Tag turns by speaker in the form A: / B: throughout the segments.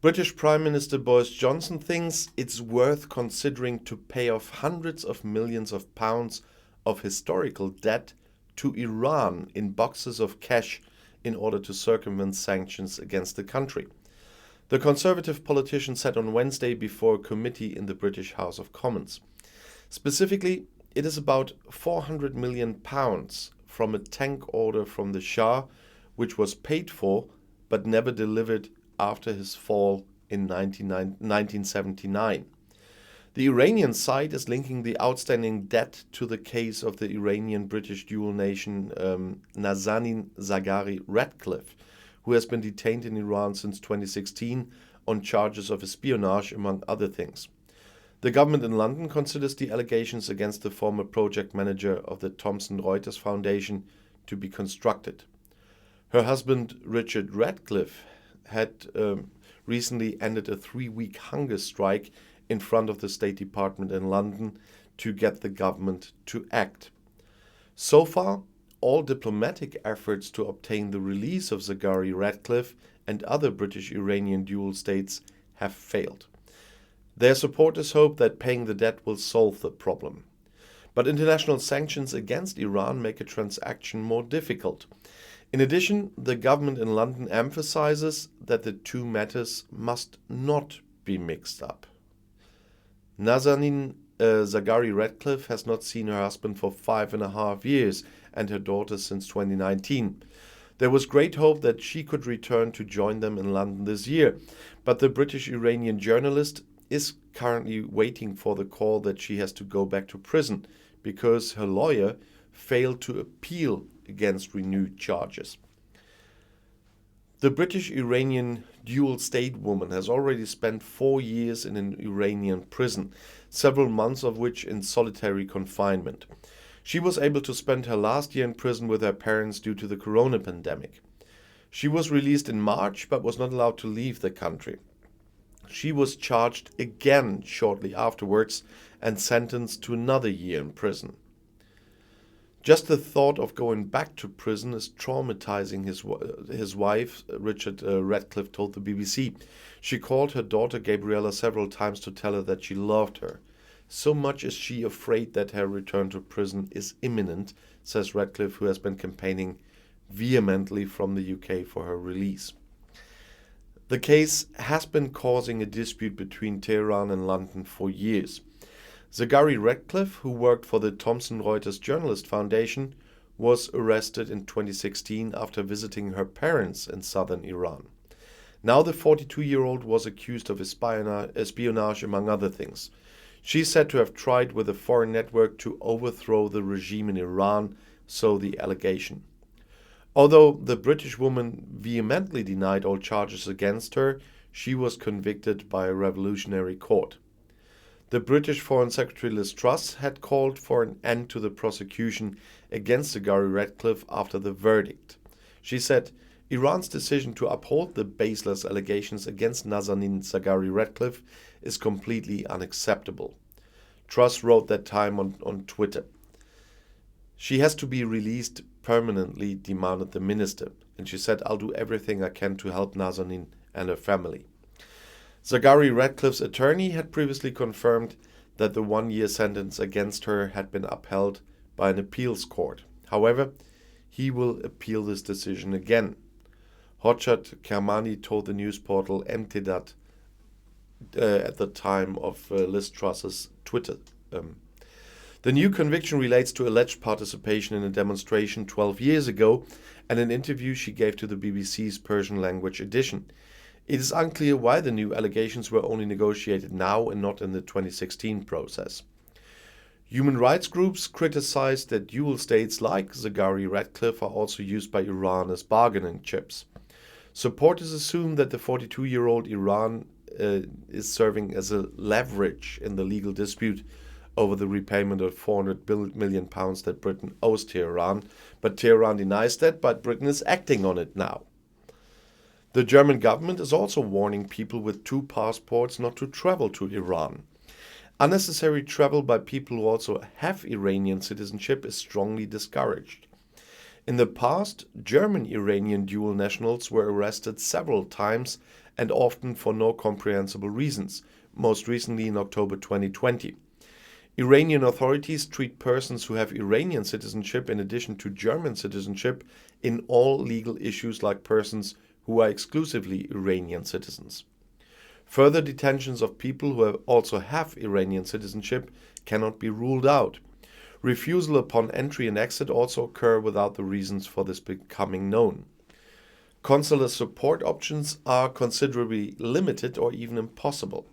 A: British Prime Minister Boris Johnson thinks it's worth considering to pay off hundreds of millions of pounds of historical debt to Iran in boxes of cash in order to circumvent sanctions against the country. The Conservative politician said on Wednesday before a committee in the British House of Commons. Specifically, it is about £400 million from a tank order from the Shah, which was paid for but never delivered after his fall in 1979. The Iranian side is linking the outstanding debt to the case of the Iranian-British dual nation Nazanin Zaghari Ratcliffe, who has been detained in Iran since 2016 on charges of espionage, among other things. The government in London considers the allegations against the former project manager of the Thomson Reuters Foundation to be constructed. Her husband, Richard Ratcliffe, had recently ended a 3-week hunger strike in front of the State Department in London to get the government to act. So far, all diplomatic efforts to obtain the release of Zaghari Ratcliffe and other British-Iranian dual states have failed. Their supporters hope that paying the debt will solve the problem. But international sanctions against Iran make a transaction more difficult. In addition, the government in London emphasizes that the two matters must not be mixed up. Nazanin Zaghari Ratcliffe has not seen her husband for 5.5 years and her daughter since 2019. There was great hope that she could return to join them in London this year, but the British-Iranian journalist is currently waiting for the call that she has to go back to prison because her lawyer failed to appeal against renewed charges. The British-Iranian dual-state woman has already spent 4 years in an Iranian prison, several months of which in solitary confinement. She was able to spend her last year in prison with her parents due to the corona pandemic. She was released in March but was not allowed to leave the country. She was charged again shortly afterwards and sentenced to another year in prison. Just the thought of going back to prison is traumatizing his wife, Richard Ratcliffe, told the BBC. She called her daughter Gabriella several times to tell her that she loved her. So much is she afraid that her return to prison is imminent, says Ratcliffe, who has been campaigning vehemently from the UK for her release. The case has been causing a dispute between Tehran and London for years. Zaghari Ratcliffe, who worked for the Thomson Reuters Journalist Foundation, was arrested in 2016 after visiting her parents in southern Iran. Now the 42-year-old was accused of espionage, among other things. She is said to have tried with a foreign network to overthrow the regime in Iran, so the allegation. Although the British woman vehemently denied all charges against her, she was convicted by a revolutionary court. The British Foreign Secretary Liz Truss had called for an end to the prosecution against Zaghari Ratcliffe after the verdict. She said, Iran's decision to uphold the baseless allegations against Nazanin Zaghari Ratcliffe is completely unacceptable. Truss wrote that time on Twitter. She has to be released permanently, demanded the minister, and she said, I'll do everything I can to help Nazanin and her family. Zaghari Ratcliffe's attorney had previously confirmed that the 1-year sentence against her had been upheld by an appeals court. However, he will appeal this decision again. Hochhat Kermani told the news portal Emtedat at the time of Liz Truss's Twitter. The new conviction relates to alleged participation in a demonstration 12 years ago and an interview she gave to the BBC's Persian language edition. It is unclear why the new allegations were only negotiated now and not in the 2016 process. Human rights groups criticized that dual states like Zaghari Ratcliffe are also used by Iran as bargaining chips. Supporters assume that the 42-year-old Iran is serving as a leverage in the legal dispute over the repayment of £400 million that Britain owes Tehran, but Tehran denies that, but Britain is acting on it now. The German government is also warning people with 2 passports not to travel to Iran. Unnecessary travel by people who also have Iranian citizenship is strongly discouraged. In the past, German-Iranian dual nationals were arrested several times and often for no comprehensible reasons, most recently in October 2020. Iranian authorities treat persons who have Iranian citizenship in addition to German citizenship in all legal issues like persons who are exclusively Iranian citizens. Further detentions of people who also have Iranian citizenship cannot be ruled out. Refusal upon entry and exit also occur without the reasons for this becoming known. Consular support options are considerably limited or even impossible.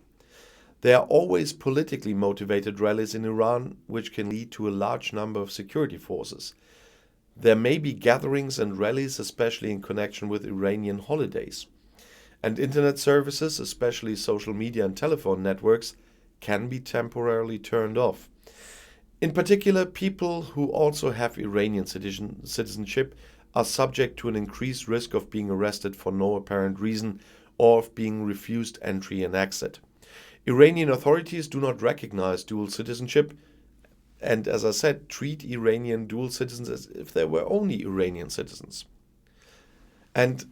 A: There are always politically motivated rallies in Iran, which can lead to a large number of security forces. There may be gatherings and rallies, especially in connection with Iranian holidays. And internet services, especially social media and telephone networks, can be temporarily turned off. In particular, people who also have Iranian citizenship are subject to an increased risk of being arrested for no apparent reason or of being refused entry and exit. Iranian authorities do not recognize dual citizenship and, as I said, treat Iranian dual citizens as if they were only Iranian citizens. And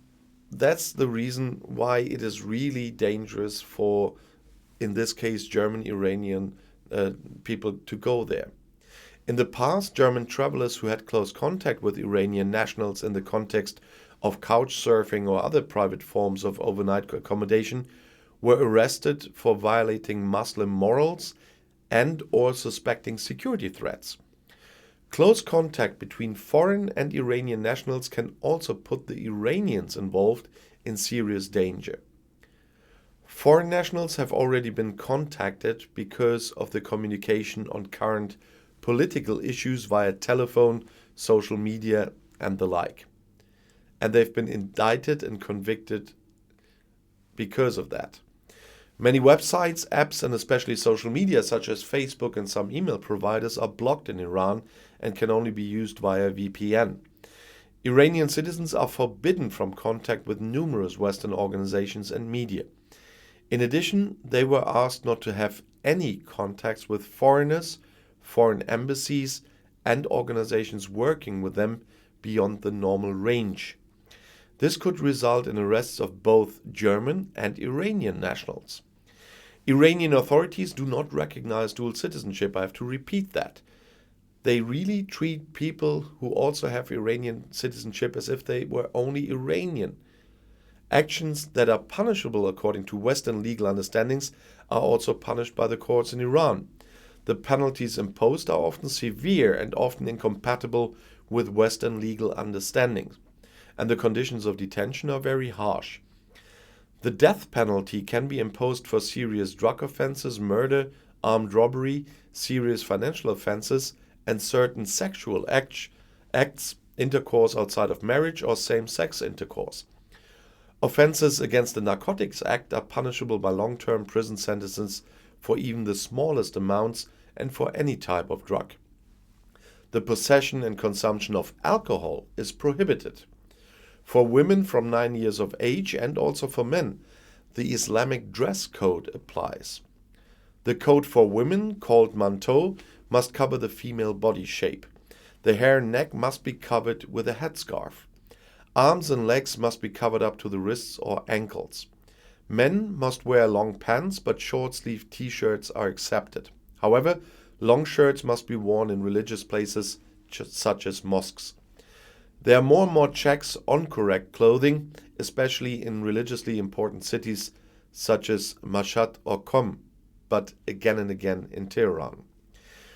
A: that's the reason why it is really dangerous for, in this case, German Iranian people to go there. In the past, German travelers who had close contact with Iranian nationals in the context of couch surfing or other private forms of overnight accommodation were arrested for violating Muslim morals and or suspecting security threats. Close contact between foreign and Iranian nationals can also put the Iranians involved in serious danger. Foreign nationals have already been contacted because of the communication on current political issues via telephone, social media, and the like. And they've been indicted and convicted because of that. Many websites, apps, and especially social media such as Facebook and some email providers are blocked in Iran and can only be used via VPN. Iranian citizens are forbidden from contact with numerous Western organizations and media. In addition, they were asked not to have any contacts with foreigners, foreign embassies, and organizations working with them beyond the normal range. This could result in arrests of both German and Iranian nationals. Iranian authorities do not recognize dual citizenship. I have to repeat that. They really treat people who also have Iranian citizenship as if they were only Iranian. Actions that are punishable according to Western legal understandings are also punished by the courts in Iran. The penalties imposed are often severe and often incompatible with Western legal understandings, and the conditions of detention are very harsh. The death penalty can be imposed for serious drug offenses, murder, armed robbery, serious financial offenses, and certain sexual acts, intercourse outside of marriage, or same-sex intercourse. Offenses against the Narcotics Act are punishable by long-term prison sentences for even the smallest amounts and for any type of drug. The possession and consumption of alcohol is prohibited. For women from 9 years of age and also for men, the Islamic dress code applies. The code for women, called manteau, must cover the female body shape. The hair and neck must be covered with a headscarf. Arms and legs must be covered up to the wrists or ankles. Men must wear long pants, but short-sleeved t-shirts are accepted. However, long shirts must be worn in religious places such as mosques. There are more and more checks on correct clothing, especially in religiously important cities such as Mashhad or Qom, but again and again in Tehran.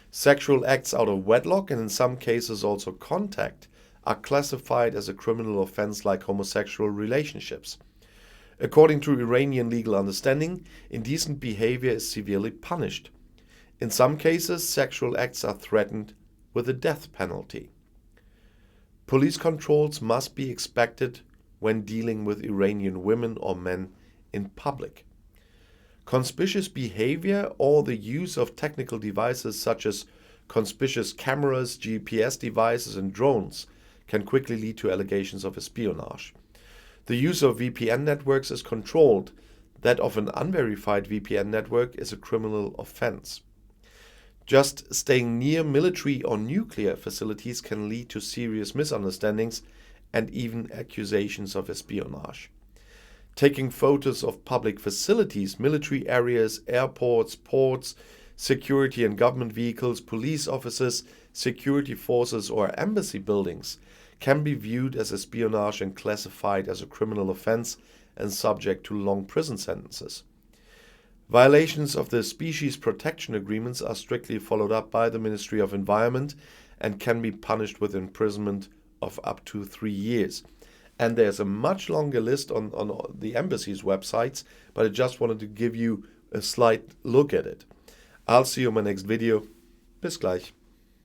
A: Sexual acts out of wedlock, and in some cases also contact, are classified as a criminal offense like homosexual relationships. According to Iranian legal understanding, indecent behavior is severely punished. In some cases, sexual acts are threatened with a death penalty. Police controls must be expected when dealing with Iranian women or men in public. Conspicuous behavior or the use of technical devices such as conspicuous cameras, GPS devices, and drones can quickly lead to allegations of espionage. The use of VPN networks is controlled. That of an unverified VPN network is a criminal offense. Just staying near military or nuclear facilities can lead to serious misunderstandings and even accusations of espionage. Taking photos of public facilities, military areas, airports, ports, security and government vehicles, police offices, security forces, or embassy buildings can be viewed as espionage and classified as a criminal offense and subject to long prison sentences. Violations of the species protection agreements are strictly followed up by the Ministry of Environment and can be punished with imprisonment of up to 3 years. And there's a much longer list on the embassy's websites, but I just wanted to give you a slight look at it. I'll see you in my next video. Bis gleich.